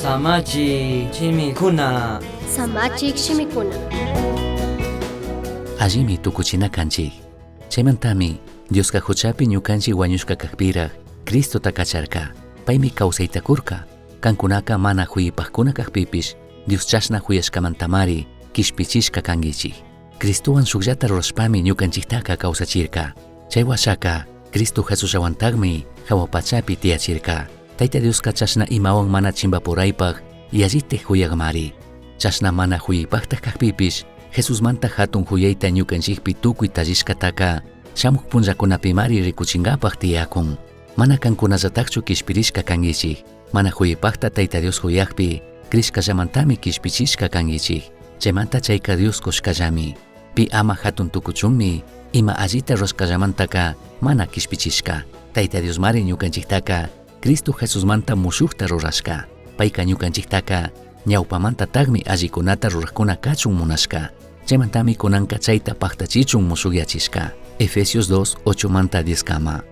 Samachi chimikuna. Samachik shimikuna. Allimi tukuchina kanchik. Chaymantami Diosqa huchapi ñukanchik wañushka kakpiraq Cristo takacharka. Paymi kawsaytakurka. Kankunaka mana huyipaqkuna kaqpipish Dios chashna huyashkamantamari kishpichishka kankichik. Cristowan shukllata rurashpami ñukanchiktaka kawsachirka. Chay washaka Cristo Jesusawantaqmi hawapachapi tiyachirka. Tayta Diosqa chashna imawan mana chimbapuraypaq yallite huyaqmari. Chashna mana huyipaqtaq kaqpipish Jesusmanta hatun huyayta ñukanchikpi tukuy tallishkataka shamuk punllakunapimari rikuchinkapaq tiyakun. Mana kankunallataqchu kishpirishka kankichik. Mana huyipaqta Tayta Dios huyaqpi krishkallamantami kishpichishka kankichik. Chaymanta chayka Dios kushkallami. Pi ama hatun tukuchunmi ima allita rurashkallamantaka mana kishpichishka. Tayta Dios mari ñukanchiktaka Cristo Jesusmanta mushukta rurashka. Payka ñukanchiktaka ñawpamanta taqmi allikunata ruraqkuna kachun munashka. Chaymantami kunanka chayta paqtachichun mushukyachishka. Efesios 2:8-10 kama.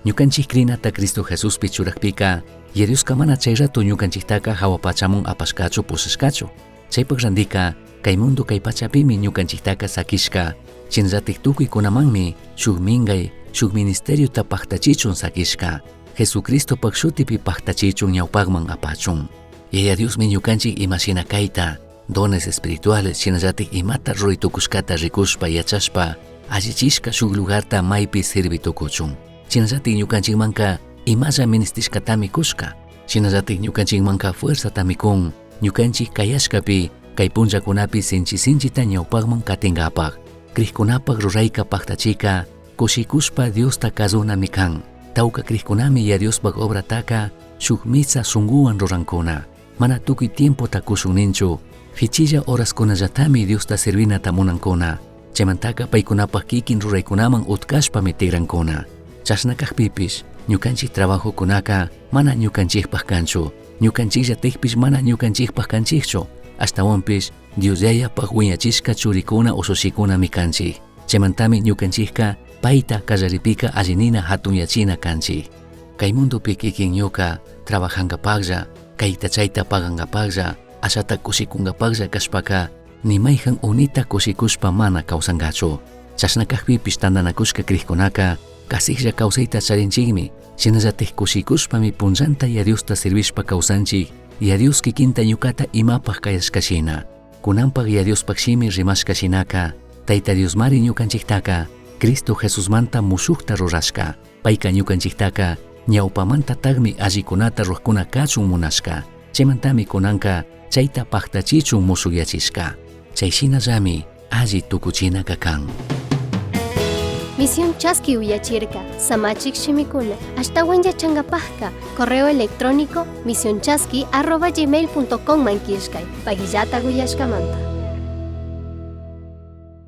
Ñukanchik krinata Cristo Jesuspi churaqpika Diosqa mana chay rato ñukanchiktaka hawapachamun apashkachu pusashkachu. Chaypaq randika kay mundo kay pachapimi ñukanchiktaka sakishka. Chinratik tukuykunamanmi shuk mingay shuk ministeriota paqtachichun sakishka. Jesucristopaq shutipi paqtachichun ñawpaqman apachun. Yaya Diosmi ñukanchik imashina kayta dones espirituales shinallatik imata ruritukushkata rikushpa yachashpa allichishka shuk lugarta maypi servitukuchun. Shinallatik ñukanchikmanka imalla ministishkatami kushka. Shinallatik ñukanchikmanka fuerzatami kun. Ñukanchik kayashkapi kay punllakunapi sinchita ñawpaqman katingapaq. Krikkunapaq rurayka paqtachika kushikushpa Diosta kazunami kan. Tawka krikkunami ya Diospaq obrataka shuk misa sunguwan rurankuna. Mana tukuy tiempo takushun ninchu. Fichilla horaskunallatami Diosta servinata munankuna. Chaymantaka paykunapaq kikin ruraykunaman utkashpami tigrankuna. Chashna kaqpipish ñukanchik trabajokunaka mana ñukanchikpaq kanchu. Ñukanchikllatikpish mana ñukanchikpaq kanchikchu. Ashtawanpish Diosllayapaq wiñachishka churikuna usushikunami kanchik. Chaymantami ñukanchikka payta kallaripika allinina hatunyachina kanchik. Kay mundopi kikin ñuka trabajankapaqlla kayta chayta pagankapaqlla ashata kushikunkapaqlla kashpaka nimayjan unita kushikushpa mana kawsankachu. Chashna kaqpipish tantanakushka krikkunaka kasijlla kawsayta charinchikmi. Shinallatik kushikushpami punllanta ya Diosta servishpa kawsanchik ya Dios kikinta ñukata imapaq kayashkashina. Kunanpaq ya Diospaq shimi rimashkashinaka Tayta Dios mari ñukanchiktaka Cristo Jesusmanta mushukta rurashka. Payka ñukanchiktaka ñawpamanta taqmi allikunata ruqkuna kachun munashka. Chaymantami kunanka chayta paqtachichun mushukyachishka. Chayshinallami alli tukuchinaka kan. Misión Chasqui uyachirka, Samachik shimikuna, ashtawan yachangapajka, correo electrónico misionchasqui@gmail.com mankishkay, pagillata guyashkamanta.